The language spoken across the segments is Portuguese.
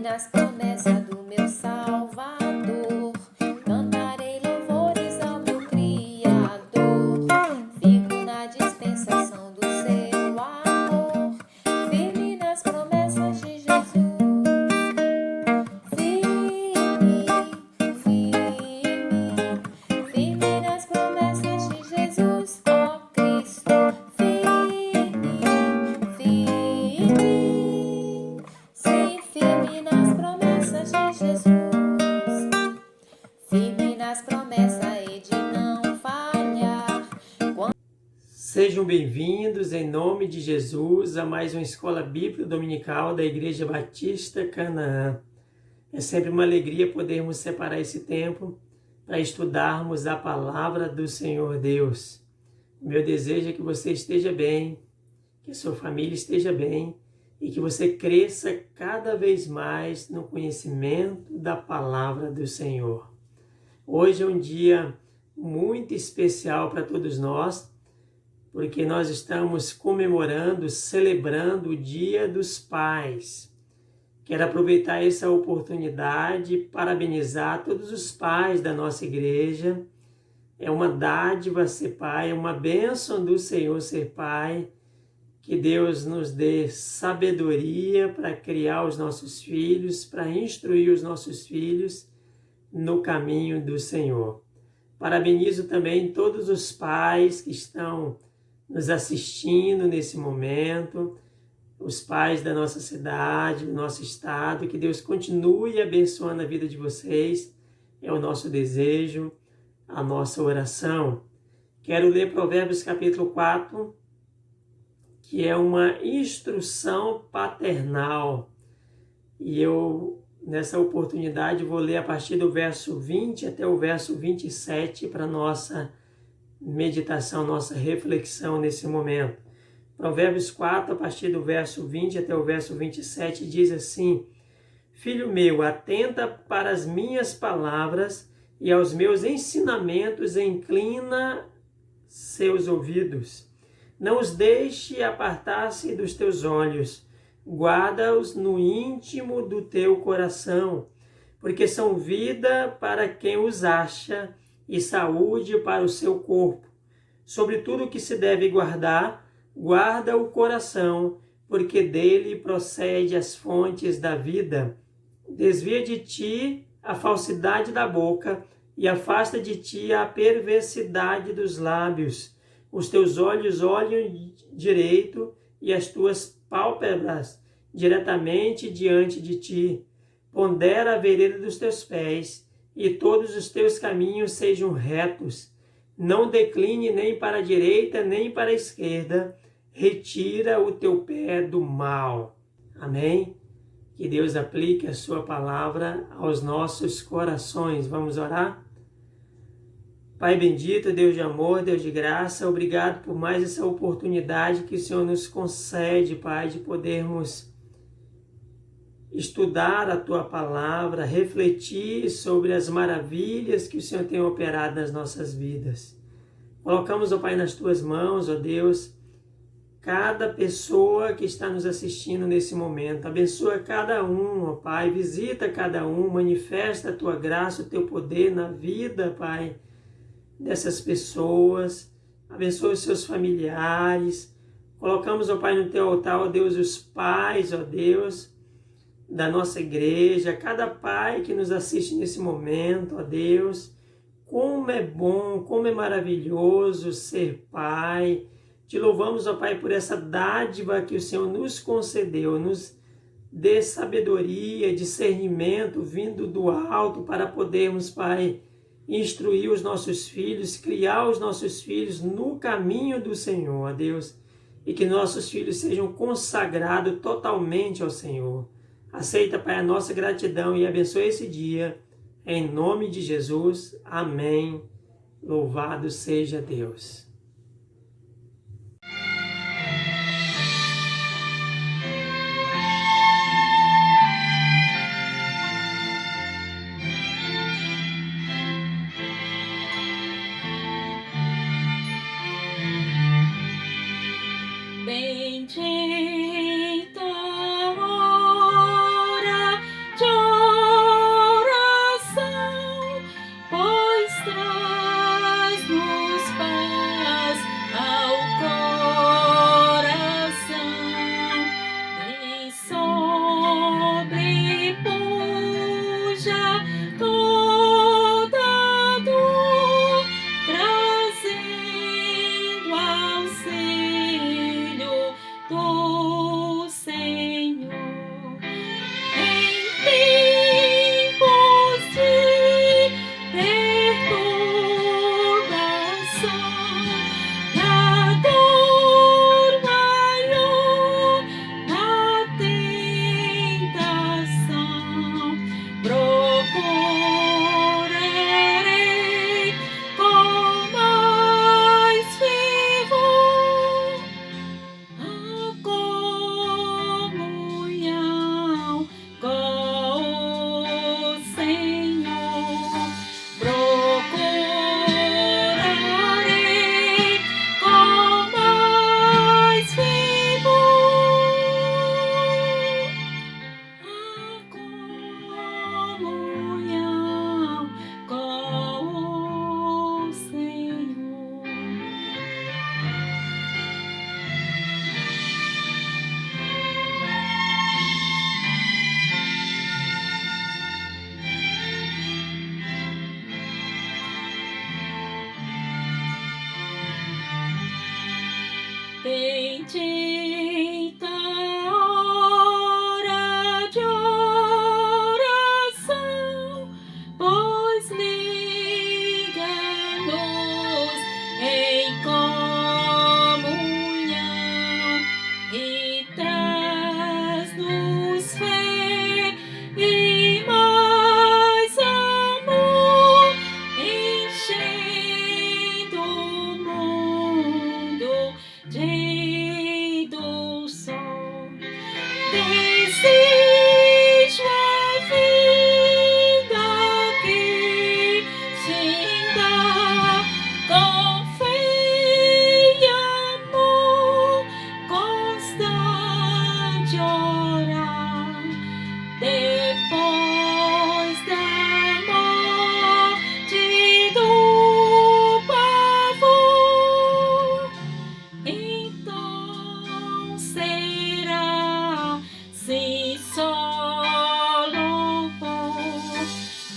nas promessas do meu Salvador. Cantarei louvores ao meu Criador. Fico na dispensação do seu amor, firme nas promessas de Jesus. Firme, firme nas promessas de Jesus, ó Cristo. Firme, sim, firme nas promessas de Jesus. Firme nas promessas e de não falhar. Sejam bem-vindos, em nome de Jesus, a mais uma Escola Bíblica Dominical da Igreja Batista Canaã. É sempre uma alegria podermos separar esse tempo para estudarmos a Palavra do Senhor Deus. O meu desejo é que você esteja bem, que a sua família esteja bem e que você cresça cada vez mais no conhecimento da Palavra do Senhor. Hoje é um dia muito especial para todos nós, porque nós estamos comemorando, celebrando o Dia dos Pais. Quero aproveitar essa oportunidade e parabenizar todos os pais da nossa igreja. É uma dádiva ser pai, é uma bênção do Senhor ser pai. Que Deus nos dê sabedoria para criar os nossos filhos, para instruir os nossos filhos no caminho do Senhor. Parabenizo também todos os pais que estão nos assistindo nesse momento, os pais da nossa cidade, do nosso estado, que Deus continue abençoando a vida de vocês, é o nosso desejo, a nossa oração. Quero ler Provérbios capítulo 4, que é uma instrução paternal, e eu, nessa oportunidade, vou ler a partir do verso 20 até o verso 27 para nossa meditação, nossa reflexão nesse momento. Provérbios 4, a partir do verso 20 até o verso 27, diz assim: Filho meu, atenta para as minhas palavras e aos meus ensinamentos inclina seus ouvidos. Não os deixe apartar-se dos teus olhos, guarda-os no íntimo do teu coração, porque são vida para quem os acha e saúde para o seu corpo. Sobre tudo que se deve guardar, guarda o coração, porque dele procede as fontes da vida. Desvia de ti a falsidade da boca e afasta de ti a perversidade dos lábios. Os teus olhos olham direito e as tuas pálpebras diretamente diante de ti. Pondera a vereda dos teus pés e todos os teus caminhos sejam retos. Não decline nem para a direita nem para a esquerda. Retira o teu pé do mal. Amém? Que Deus aplique a sua palavra aos nossos corações. Vamos orar? Pai bendito, Deus de amor, Deus de graça, obrigado por mais essa oportunidade que o Senhor nos concede, Pai, de podermos estudar a Tua palavra, refletir sobre as maravilhas que o Senhor tem operado nas nossas vidas. Colocamos, ó Pai, nas Tuas mãos, ó Deus, cada pessoa que está nos assistindo nesse momento. Abençoa cada um, ó Pai, visita cada um, manifesta a Tua graça, o Teu poder na vida, Pai, dessas pessoas. Abençoa os seus familiares. Colocamos, ó Pai, no Teu altar, ó Deus, os pais, ó Deus, da nossa igreja, cada pai que nos assiste nesse momento, ó Deus. Como é bom, como é maravilhoso ser pai. Te louvamos, ó Pai, por essa dádiva que o Senhor nos concedeu, nos dê sabedoria, discernimento vindo do alto para podermos, Pai, instruir os nossos filhos, criar os nossos filhos no caminho do Senhor, ó Deus, e que nossos filhos sejam consagrados totalmente ao Senhor. Aceita, Pai, a nossa gratidão e abençoe esse dia, em nome de Jesus. Amém. Louvado seja Deus. Bendita hora de Bendita hora de oração, pois liga-nos em comunhão e traz-nos fé e mais amor, enchendo o mundo de do sol. Desejo a vida que se dá com fé e amor, constante orar depois da morte do pavor. Então será se só louvor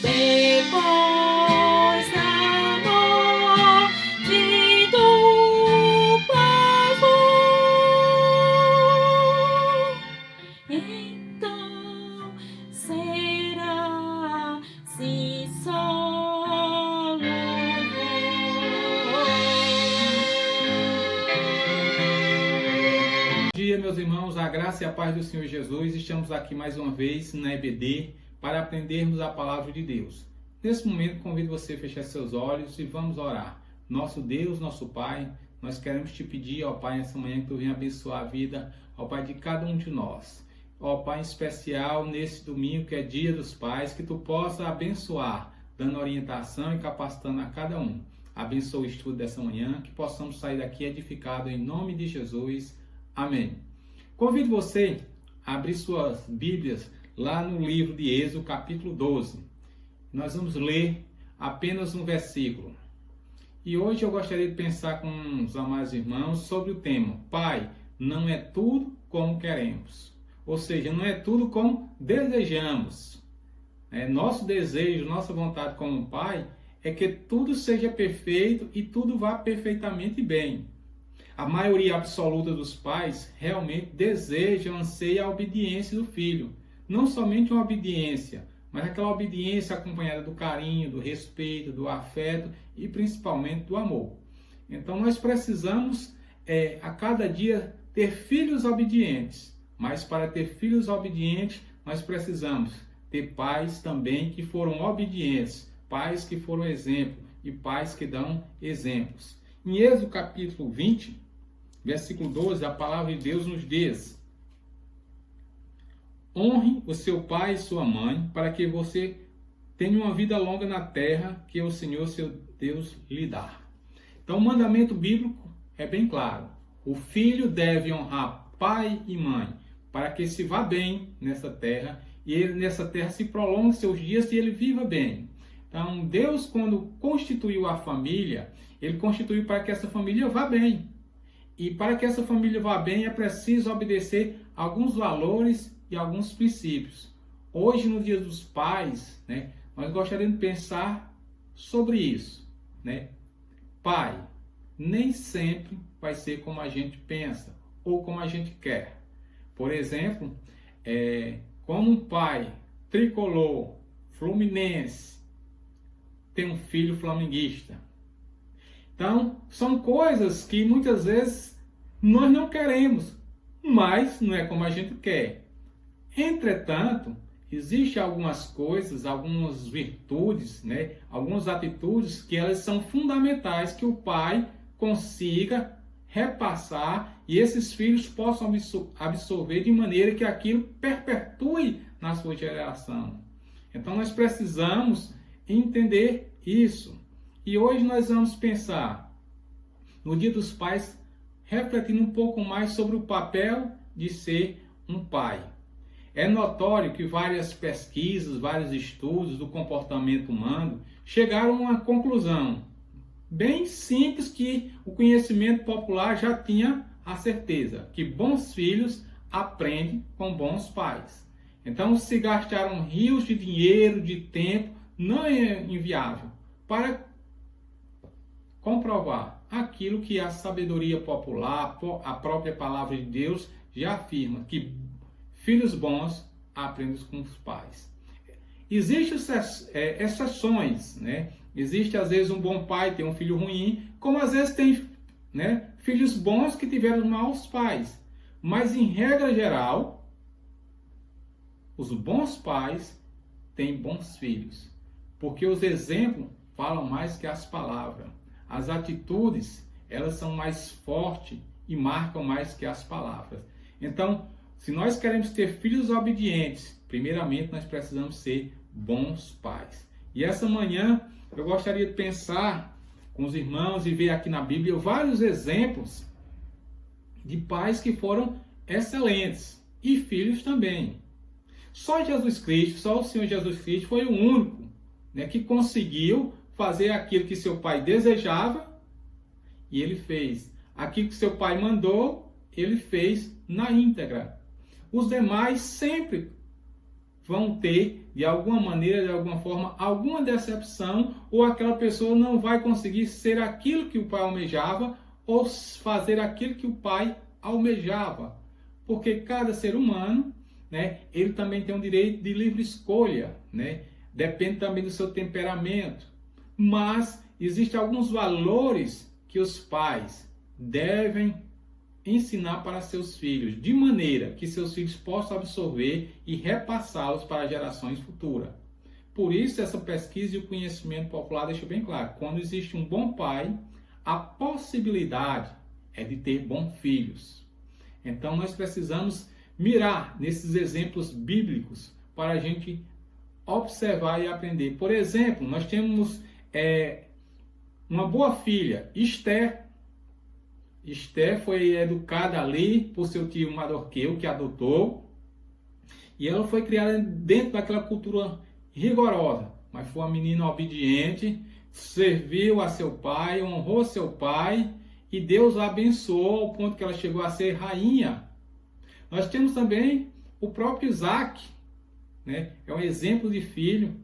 depois da morte do pavor. Então será se só louvor. Bom dia, meus irmãos, a graça e a paz do Senhor Jesus. Estamos aqui mais uma vez na EBD para aprendermos a palavra de Deus. Nesse momento, convido você a fechar seus olhos e vamos orar. Nosso Deus, nosso Pai, nós queremos te pedir, ó Pai, nessa manhã que tu venha abençoar a vida, ó Pai, de cada um de nós. Ó Pai, em especial nesse domingo que é dia dos pais, que tu possa abençoar, dando orientação e capacitando a cada um. Abençoa o estudo dessa manhã, que possamos sair daqui edificados em nome de Jesus. Amém. Convido você a abrir suas Bíblias lá no livro de Êxodo, capítulo 12. Nós vamos ler apenas um versículo. E hoje eu gostaria de pensar com os amados irmãos sobre o tema: Pai, não é tudo como queremos. Ou seja, não é tudo como desejamos. Nosso desejo, nossa vontade como Pai é que tudo seja perfeito e tudo vá perfeitamente bem. A maioria absoluta dos pais realmente deseja, anseia a obediência do filho. Não somente uma obediência, mas aquela obediência acompanhada do carinho, do respeito, do afeto e principalmente do amor. Então nós precisamos a cada dia ter filhos obedientes. Mas para ter filhos obedientes, nós precisamos ter pais também que foram obedientes, pais que foram exemplo e pais que dão exemplos. Em Êxodo capítulo 20, versículo 12, a palavra de Deus nos diz: honre o seu pai e sua mãe, para que você tenha uma vida longa na terra que o Senhor, seu Deus, lhe dá. Então o mandamento bíblico é bem claro. O filho deve honrar pai e mãe, para que se vá bem nessa terra, e ele nessa terra se prolongue seus dias e ele viva bem. Então, Deus, quando constituiu a família, ele constituiu para que essa família vá bem. E para que essa família vá bem, é preciso obedecer alguns valores e alguns princípios. Hoje, no Dia dos Pais, nós gostaríamos de pensar sobre isso. Pai, nem sempre vai ser como a gente pensa ou como a gente quer. Por exemplo, como um pai tricolor, fluminense, tem um filho flamenguista. Então, são coisas que muitas vezes nós não queremos, mas não é como a gente quer. Entretanto, existem algumas coisas, algumas virtudes, algumas atitudes que elas são fundamentais que o pai consiga repassar e esses filhos possam absorver de maneira que aquilo perpetue na sua geração. Então nós precisamos entender isso. E hoje nós vamos pensar no Dia dos Pais, refletindo um pouco mais sobre o papel de ser um pai. É notório que várias pesquisas, vários estudos do comportamento humano chegaram a uma conclusão bem simples que o conhecimento popular já tinha a certeza, que bons filhos aprendem com bons pais. Então, se gastaram rios de dinheiro, de tempo, não é inviável para comprovar aquilo que a sabedoria popular, a própria palavra de Deus já afirma, que filhos bons aprendem com os pais. Existem exceções, né? Existe às vezes um bom pai ter um filho ruim, como às vezes tem, né, filhos bons que tiveram maus pais. Mas em regra geral, os bons pais têm bons filhos, porque os exemplos falam mais que as palavras. As atitudes, elas são mais fortes e marcam mais que as palavras. Então, se nós queremos ter filhos obedientes, primeiramente nós precisamos ser bons pais. E essa manhã eu gostaria de pensar com os irmãos e ver aqui na Bíblia vários exemplos de pais que foram excelentes e filhos também. Só Jesus Cristo, só o Senhor Jesus Cristo foi o único, né, que conseguiu fazer aquilo que seu pai desejava e ele fez. Aquilo que seu pai mandou, ele fez na íntegra. Os demais sempre vão ter, de alguma maneira, de alguma forma, alguma decepção, ou aquela pessoa não vai conseguir ser aquilo que o pai almejava ou fazer aquilo que o pai almejava. Porque cada ser humano, né, ele também tem um direito de livre escolha, né? Depende também do seu temperamento. Mas existem alguns valores que os pais devem ensinar para seus filhos, de maneira que seus filhos possam absorver e repassá-los para gerações futuras. Por isso, essa pesquisa e o conhecimento popular deixa bem claro, quando existe um bom pai, a possibilidade é de ter bons filhos. Então, nós precisamos mirar nesses exemplos bíblicos para a gente observar e aprender. Por exemplo, nós temos uma boa filha, Esther. Esther foi educada ali por seu tio Mardoqueu, que adotou. E ela foi criada dentro daquela cultura rigorosa. Mas foi uma menina obediente, serviu a seu pai, honrou seu pai. E Deus a abençoou ao ponto que ela chegou a ser rainha. Nós temos também o próprio Isaac, né? É um exemplo de filho,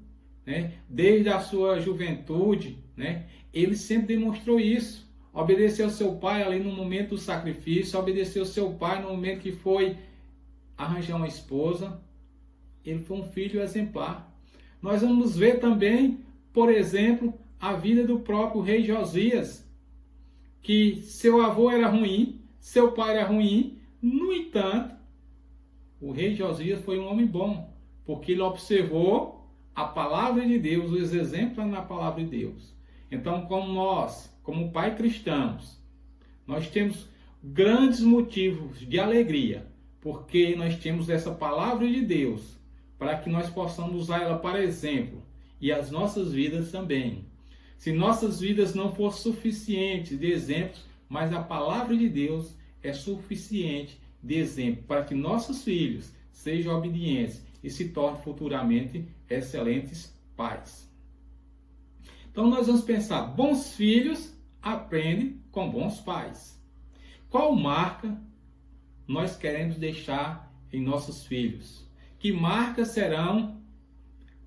né? Desde a sua juventude, né? Ele sempre demonstrou isso. Obedeceu seu pai ali no momento do sacrifício, obedeceu seu pai no momento que foi arranjar uma esposa. Ele foi um filho exemplar. Nós vamos ver também, por exemplo, a vida do próprio rei Josias, que seu avô era ruim, seu pai era ruim. No entanto, o rei Josias foi um homem bom, porque ele observou a palavra de Deus, os exemplos na palavra de Deus. Então, como nós, como pai cristãos, nós temos grandes motivos de alegria, porque nós temos essa palavra de Deus, para que nós possamos usar ela para exemplo, e as nossas vidas também. Se nossas vidas não for suficientes de exemplos, mas a palavra de Deus é suficiente de exemplo para que nossos filhos sejam obedientes e se tornem futuramente excelentes pais. Então nós vamos pensar, bons filhos aprendem com bons pais. Qual marca nós queremos deixar em nossos filhos? Que marcas serão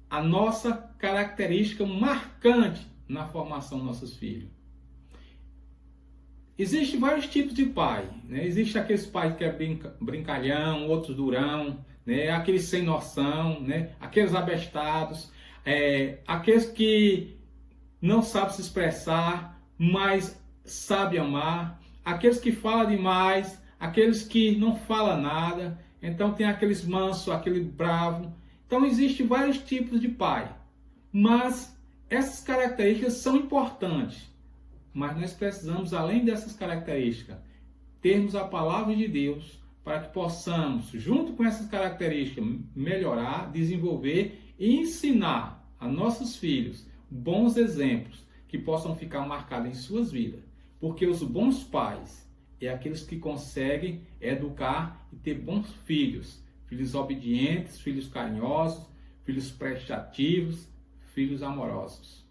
a nossa característica marcante na formação dos nossos filhos? Existem vários tipos de pai, né? Existem aqueles pais que é brincalhão, outros durão, né? Aqueles sem noção, né? Aqueles abestados, aqueles que não sabem se expressar, mas sabem amar, aqueles que falam demais, aqueles que não falam nada. Então tem aqueles mansos, aquele bravo. Então existem vários tipos de pai, mas essas características são importantes. Mas nós precisamos, além dessas características, termos a palavra de Deus para que possamos, junto com essas características, melhorar, desenvolver e ensinar a nossos filhos bons exemplos que possam ficar marcados em suas vidas. Porque os bons pais é aqueles que conseguem educar e ter bons filhos. Filhos obedientes, filhos carinhosos, filhos prestativos, filhos amorosos.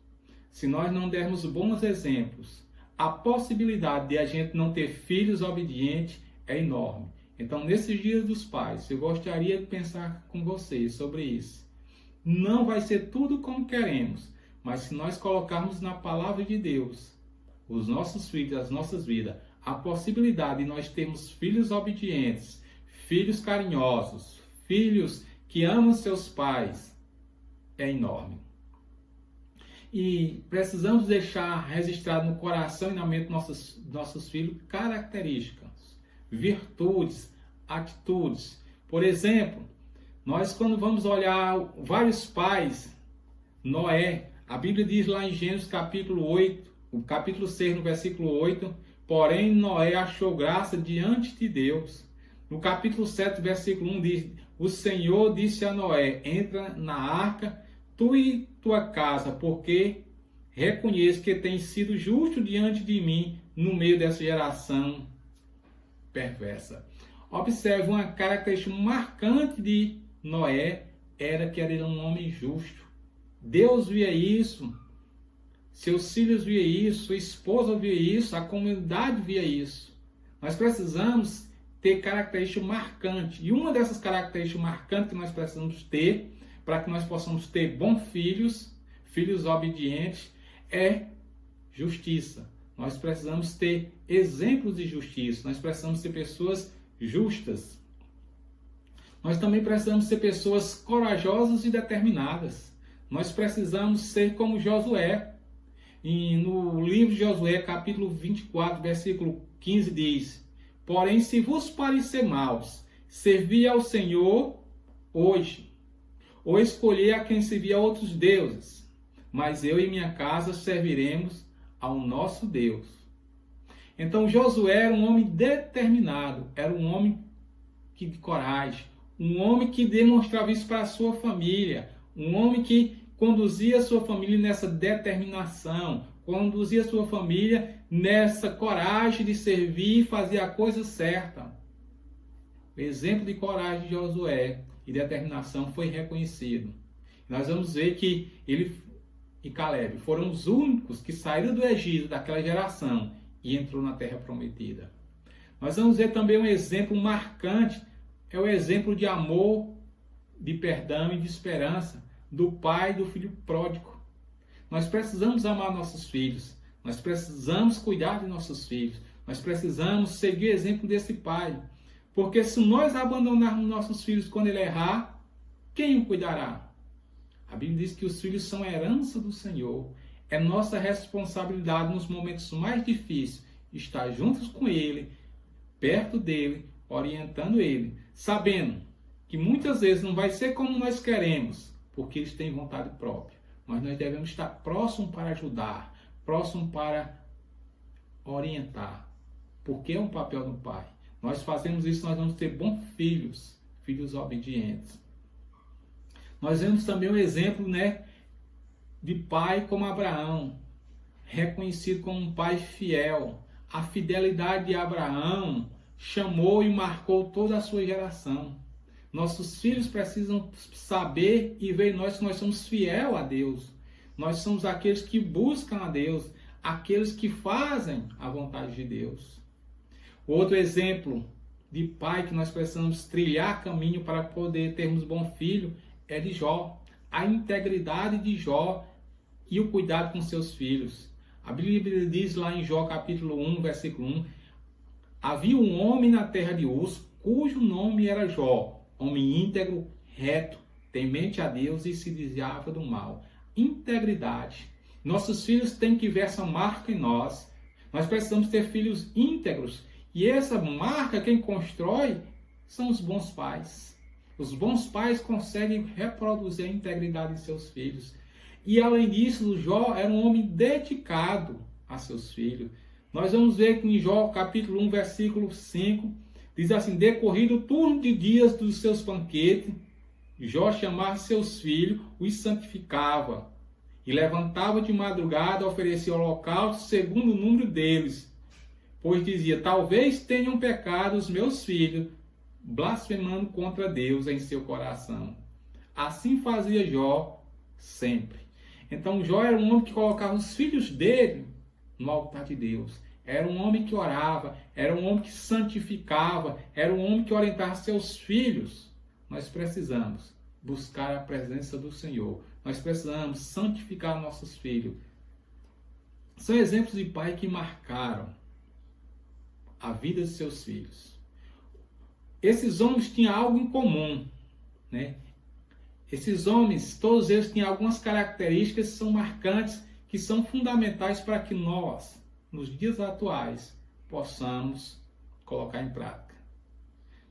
Se nós não dermos bons exemplos, a possibilidade de a gente não ter filhos obedientes é enorme. Então, nesses dias dos pais, eu gostaria de pensar com vocês sobre isso. Não vai ser tudo como queremos, mas se nós colocarmos na palavra de Deus os nossos filhos, as nossas vidas, a possibilidade de nós termos filhos obedientes, filhos carinhosos, filhos que amam seus pais, é enorme. E precisamos deixar registrado no coração e na mente dos nossos filhos características, virtudes, atitudes. Por exemplo, nós quando vamos olhar vários pais, Noé, a Bíblia diz lá em Gênesis capítulo 8, o capítulo 6, no versículo 8, porém Noé achou graça diante de Deus. No capítulo 7, versículo 1 diz, o Senhor disse a Noé, entra na arca, tu e tua casa, porque reconheço que tens sido justo diante de mim no meio dessa geração perversa. Observe, uma característica marcante de Noé era que ele era um homem justo. Deus via isso, seus filhos via isso, sua esposa via isso, a comunidade via isso. Nós precisamos ter características marcantes. E uma dessas características marcantes que nós precisamos ter, para que nós possamos ter bons filhos, filhos obedientes, é justiça. Nós precisamos ter exemplos de justiça. Nós precisamos ser pessoas justas. Nós também precisamos ser pessoas corajosas e determinadas. Nós precisamos ser como Josué. E no livro de Josué, capítulo 24, versículo 15, diz, porém, se vos parecer maus, servi ao Senhor hoje, ou escolher a quem servir a outros deuses, mas eu e minha casa serviremos ao nosso Deus. Então Josué era um homem determinado, era um homem de coragem, um homem que demonstrava isso para a sua família, um homem que conduzia a sua família nessa determinação, conduzia a sua família nessa coragem de servir e fazer a coisa certa. O exemplo de coragem de Josué e determinação foi reconhecido. Nós vamos ver que ele e Caleb foram os únicos que saíram do Egito, daquela geração, e entrou na terra prometida. Nós vamos ver também um exemplo marcante, é o exemplo de amor, de perdão e de esperança do pai e do filho pródigo. Nós precisamos amar nossos filhos, nós precisamos cuidar de nossos filhos, nós precisamos seguir o exemplo desse pai. Porque se nós abandonarmos nossos filhos quando ele errar, quem o cuidará? A Bíblia diz que os filhos são a herança do Senhor. É nossa responsabilidade nos momentos mais difíceis estar juntos com ele, perto dele, orientando ele, sabendo que muitas vezes não vai ser como nós queremos, porque eles têm vontade própria. Mas nós devemos estar próximos para ajudar, próximos para orientar, porque é um papel do pai. Nós fazemos isso, nós vamos ter bons filhos, filhos obedientes. Nós vemos também um exemplo, de pai como Abraão, reconhecido como um pai fiel. A fidelidade de Abraão chamou e marcou toda a sua geração. Nossos filhos precisam saber e ver nós que nós somos fiel a Deus. Nós somos aqueles que buscam a Deus, aqueles que fazem a vontade de Deus. Outro exemplo de pai que nós precisamos trilhar caminho para poder termos bom filho é de Jó. A integridade de Jó e o cuidado com seus filhos. A Bíblia diz lá em Jó capítulo 1, versículo 1, havia um homem na terra de Uz, cujo nome era Jó, homem íntegro, reto, temente a Deus e se desviava do mal. Integridade. Nossos filhos têm que ver essa marca em nós. Nós precisamos ter filhos íntegros. E essa marca, quem constrói, são os bons pais. Os bons pais conseguem reproduzir a integridade de seus filhos. E além disso, Jó era um homem dedicado a seus filhos. Nós vamos ver que em Jó, capítulo 1, versículo 5, diz assim, decorrido o turno de dias dos seus banquetes, Jó chamava seus filhos, os santificava, e levantava de madrugada, oferecia holocausto segundo o número deles, pois dizia, talvez tenham pecado os meus filhos, blasfemando contra Deus em seu coração. Assim fazia Jó sempre. Então Jó era um homem que colocava os filhos dele no altar de Deus. Era um homem que orava, era um homem que santificava, era um homem que orientava seus filhos. Nós precisamos buscar a presença do Senhor. Nós precisamos santificar nossos filhos. São exemplos de pai que marcaram a vida de seus filhos. Esses homens tinham algo em comum, né? Esses homens, todos eles tinham algumas características que são marcantes, que são fundamentais para que nós, nos dias atuais, possamos colocar em prática.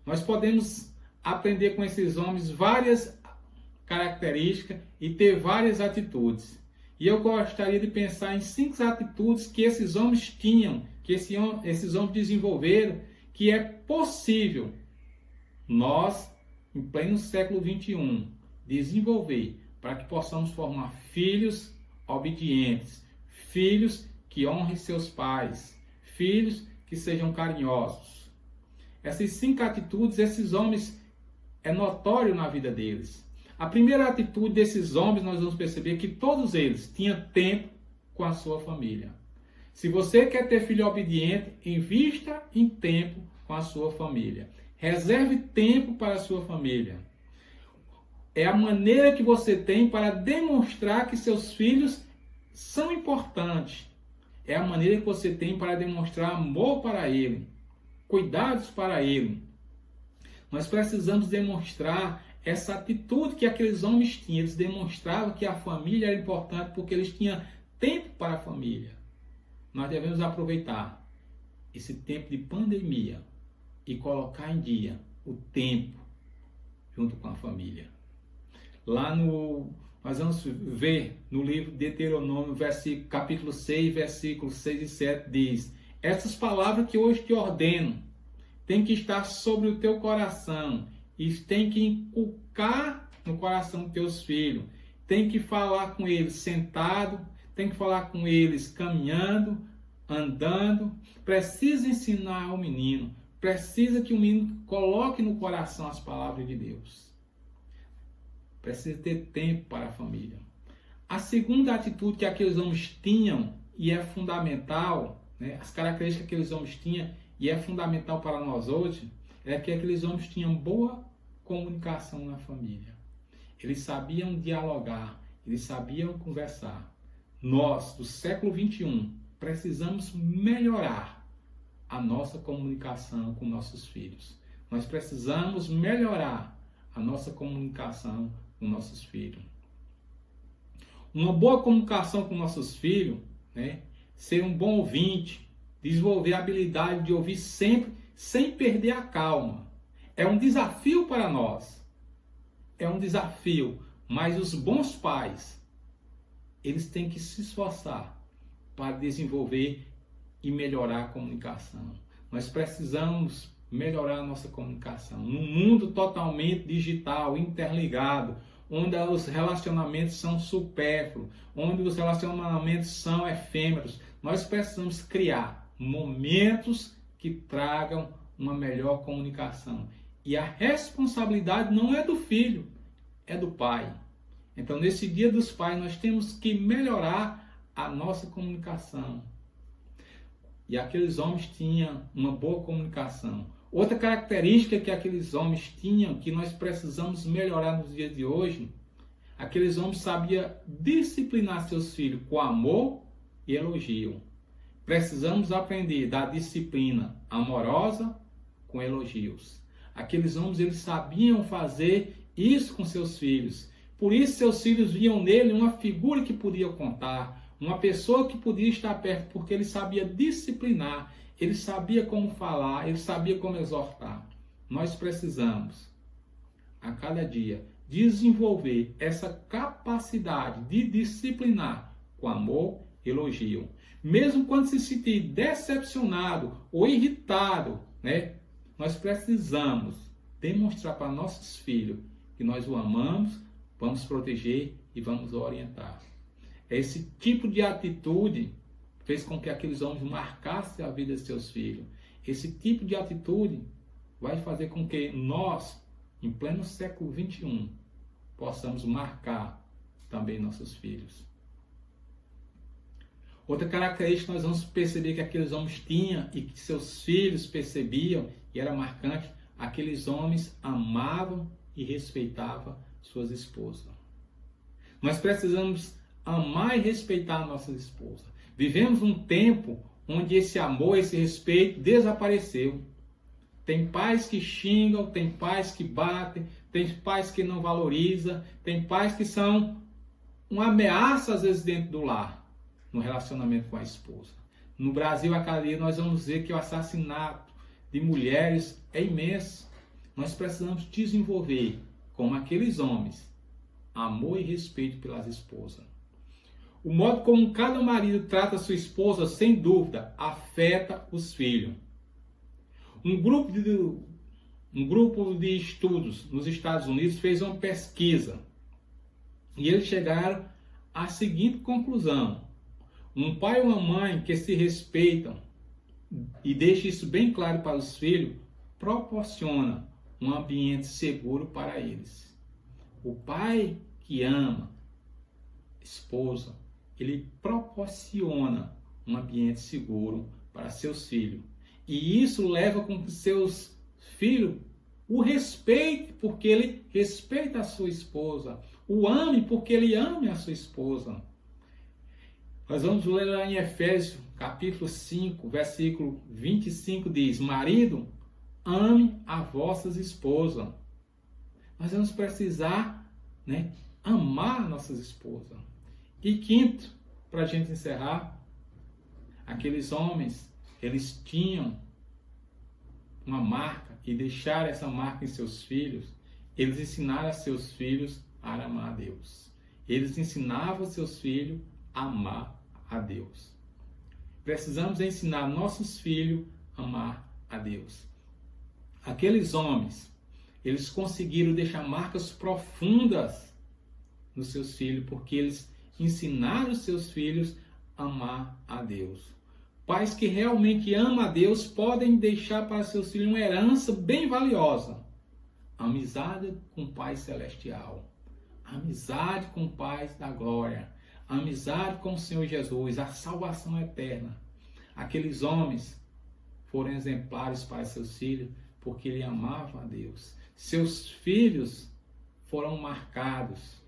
Nós podemos aprender com esses homens várias características e ter várias atitudes. E eu gostaria de pensar em 5 atitudes que esses homens tinham, que esses homens desenvolveram, que é possível nós, em pleno século XXI, desenvolver para que possamos formar filhos obedientes, filhos que honrem seus pais, filhos que sejam carinhosos. Essas 5 atitudes, esses homens, é notório na vida deles. A primeira atitude desses homens, nós vamos perceber que todos eles tinham tempo com a sua família. Se você quer ter filho obediente, invista em tempo com a sua família. Reserve tempo para a sua família. É a maneira que você tem para demonstrar que seus filhos são importantes. É a maneira que você tem para demonstrar amor para ele, cuidados para ele. Nós precisamos demonstrar essa atitude que aqueles homens tinham. Eles demonstravam que a família era importante porque eles tinham tempo para a família. Nós devemos aproveitar esse tempo de pandemia e colocar em dia o tempo junto com a família. Nós vamos ver no livro de Deuteronômio, capítulo 6, versículos 6 e 7, diz: essas palavras que hoje te ordeno têm que estar sobre o teu coração e tem que inculcar no coração dos teus filhos. Tem que falar com eles sentado, tem que falar com eles caminhando, andando. Precisa ensinar ao menino, precisa que o menino coloque no coração as palavras de Deus. Precisa ter tempo para a família. A segunda atitude que aqueles homens tinham, e é fundamental, né, as características que aqueles homens tinham, e é fundamental para nós hoje, é que aqueles homens tinham boa comunicação na família. Eles sabiam dialogar, eles sabiam conversar. Nós, do século XXI, precisamos melhorar a nossa comunicação com nossos filhos. Nós precisamos melhorar a nossa comunicação com nossos filhos. Uma boa comunicação com nossos filhos, né? Ser um bom ouvinte, desenvolver a habilidade de ouvir sempre, sem perder a calma. É um desafio para nós. É um desafio. Mas os bons pais, eles têm que se esforçar para desenvolver e melhorar a comunicação. Nós precisamos melhorar a nossa comunicação. Num mundo totalmente digital, interligado, onde os relacionamentos são supérfluos, onde os relacionamentos são efêmeros, nós precisamos criar momentos que tragam uma melhor comunicação. E a responsabilidade não é do filho, é do pai. Então, nesse Dia dos Pais, nós temos que melhorar a nossa comunicação. E aqueles homens tinham uma boa comunicação. Outra característica que aqueles homens tinham, que nós precisamos melhorar nos dias de hoje, aqueles homens sabiam disciplinar seus filhos com amor e elogio. Precisamos aprender da disciplina amorosa com elogios. Aqueles homens, eles sabiam fazer isso com seus filhos. Por isso, seus filhos viam nele uma figura que podia contar, uma pessoa que podia estar perto, porque ele sabia disciplinar. Ele sabia como falar, ele sabia como exortar. Nós precisamos, a cada dia, desenvolver essa capacidade de disciplinar com amor e elogio. Mesmo quando se sentir decepcionado ou irritado, né, nós precisamos demonstrar para nossos filhos que nós o amamos, vamos proteger e vamos orientar. Esse tipo de atitude fez com que aqueles homens marcassem a vida de seus filhos. Esse tipo de atitude vai fazer com que nós, em pleno século XXI, possamos marcar também nossos filhos. Outra característica que nós vamos perceber que aqueles homens tinham e que seus filhos percebiam, e era marcante, aqueles homens amavam e respeitavam suas esposas. Nós precisamos amar e respeitar nossas esposas. Vivemos um tempo onde esse amor, esse respeito desapareceu. Tem pais que xingam, tem pais que batem, tem pais que não valorizam, tem pais que são uma ameaça às vezes dentro do lar, no relacionamento com a esposa. No Brasil, a cada dia nós vamos ver que o assassinato de mulheres é imenso. Nós precisamos desenvolver, como aqueles homens, amor e respeito pelas esposas. O modo como cada marido trata sua esposa, sem dúvida, afeta os filhos. Um grupo de estudos nos Estados Unidos fez uma pesquisa e eles chegaram à seguinte conclusão: um pai e uma mãe que se respeitam e deixam isso bem claro para os filhos, proporciona um ambiente seguro para eles. O pai que ama a esposa, ele proporciona um ambiente seguro para seus filhos. E isso leva com que seus filhos o respeitem, porque ele respeita a sua esposa. O ame, porque ele ama a sua esposa. Nós vamos ler lá em Efésios, capítulo 5, versículo 25, diz: marido, ame as vossas esposas. Nós vamos precisar, amar nossas esposas. E quinto, para a gente encerrar, aqueles homens, eles tinham uma marca e deixaram essa marca em seus filhos. Eles ensinaram a seus filhos a amar a Deus. Eles ensinavam seus filhos a amar a Deus. Precisamos ensinar nossos filhos a amar a Deus. Aqueles homens, eles conseguiram deixar marcas profundas nos seus filhos, porque eles ensinaram os seus filhos a amar a Deus. Pais que realmente amam a Deus podem deixar para seus filhos uma herança bem valiosa. Amizade com o Pai Celestial. Amizade com o Pai da Glória. Amizade com o Senhor Jesus. A salvação eterna. Aqueles homens foram exemplares para seus filhos porque ele amava a Deus. Seus filhos foram marcados.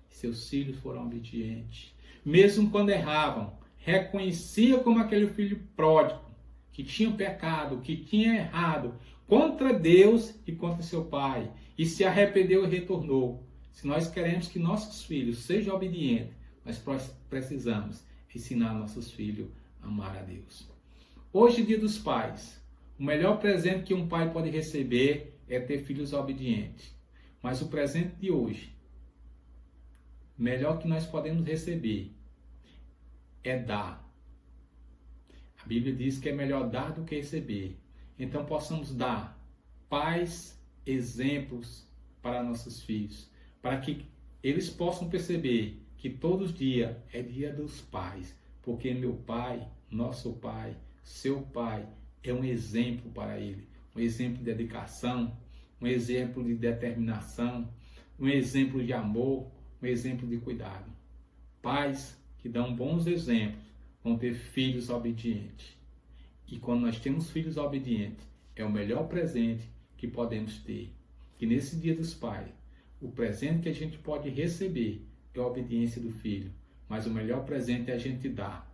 Seus filhos foram obedientes. Mesmo quando erravam, reconhecia como aquele filho pródigo, que tinha pecado, que tinha errado contra Deus e contra seu pai, e se arrependeu e retornou. Se nós queremos que nossos filhos sejam obedientes, nós precisamos ensinar nossos filhos a amar a Deus. Hoje, Dia dos Pais, o melhor presente que um pai pode receber é ter filhos obedientes. Mas o presente de hoje, melhor que nós podemos receber, é dar. A Bíblia diz que é melhor dar do que receber. Então possamos dar pais, exemplos para nossos filhos, para que eles possam perceber que todos os dias é dia dos pais, porque meu pai, nosso pai, seu pai é um exemplo para ele, um exemplo de dedicação, um exemplo de determinação, um exemplo de amor, um exemplo de cuidado. Pais que dão bons exemplos vão ter filhos obedientes. E quando nós temos filhos obedientes, é o melhor presente que podemos ter. Que nesse Dia dos Pais, o presente que a gente pode receber é a obediência do filho. Mas o melhor presente é a gente dar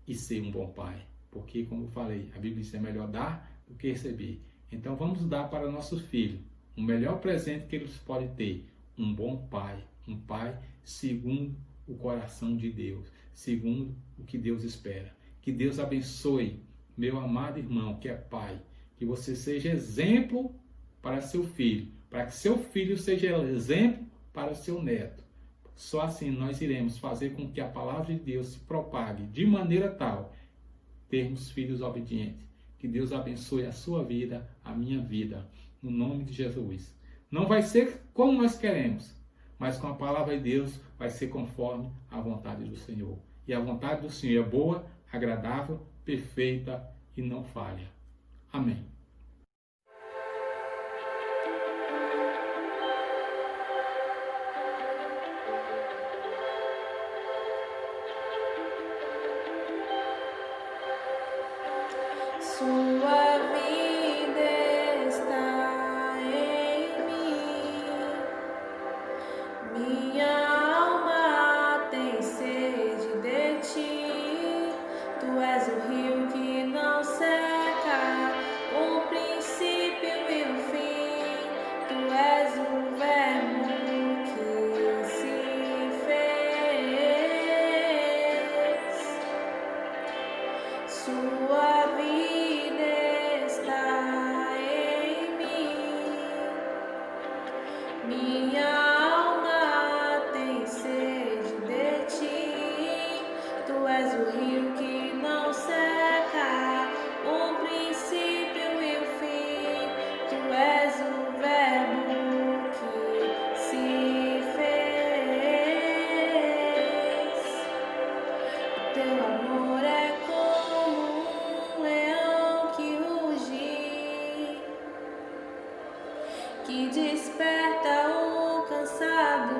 e ser um bom pai. Porque, como eu falei, a Bíblia diz que é melhor dar do que receber. Então vamos dar para nossos filhos o melhor presente que eles podem ter. Um bom pai. Um pai segundo o coração de Deus, segundo o que Deus espera. Que Deus abençoe meu amado irmão que é pai, que você seja exemplo para seu filho, para que seu filho seja exemplo para o seu neto. Só assim nós iremos fazer com que a palavra de Deus se propague de maneira tal, termos filhos obedientes. Que Deus abençoe a sua vida, a minha vida, no nome de Jesus. Não vai ser como nós queremos, mas com a palavra de Deus vai ser conforme a vontade do Senhor. E a vontade do Senhor é boa, agradável, perfeita e não falha. Amém. Sua vida está em mim, minha alma tem sede de ti. que desperta o cansado,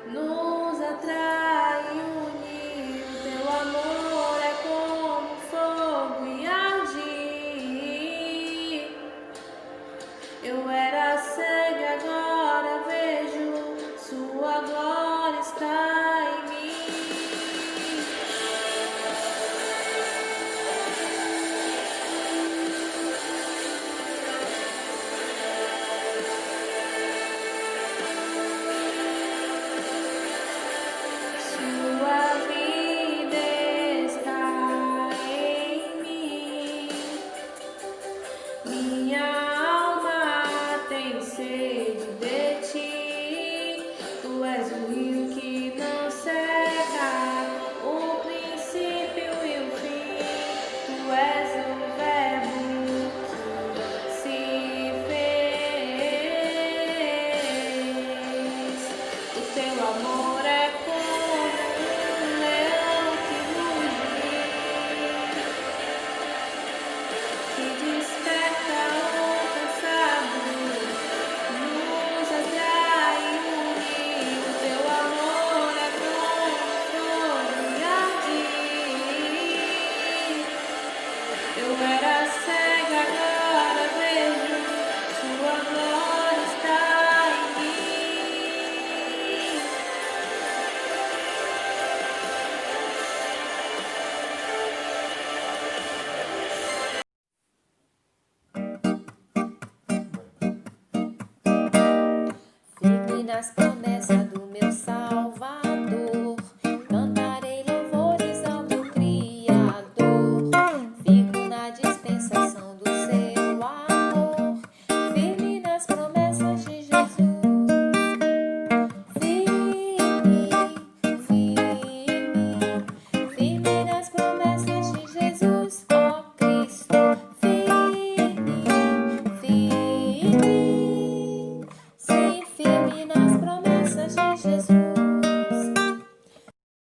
nos atrai e une. O teu amor é como fogo e arde. Eu era cega, agora vejo, sua glória está em mim. Sua vida está em mim. Minha alma tem sede de ti. Tu és o rio que não seca, o princípio e o fim. Tu és o verbo que se fez. O teu amor é como um leão que ruge, que desperta o cansado, nos atrai e une. O teu amor é como fogo e arde. Eu era cega, agora vejo, sua glória está em mim. Firme nas promessas do meu Salvador.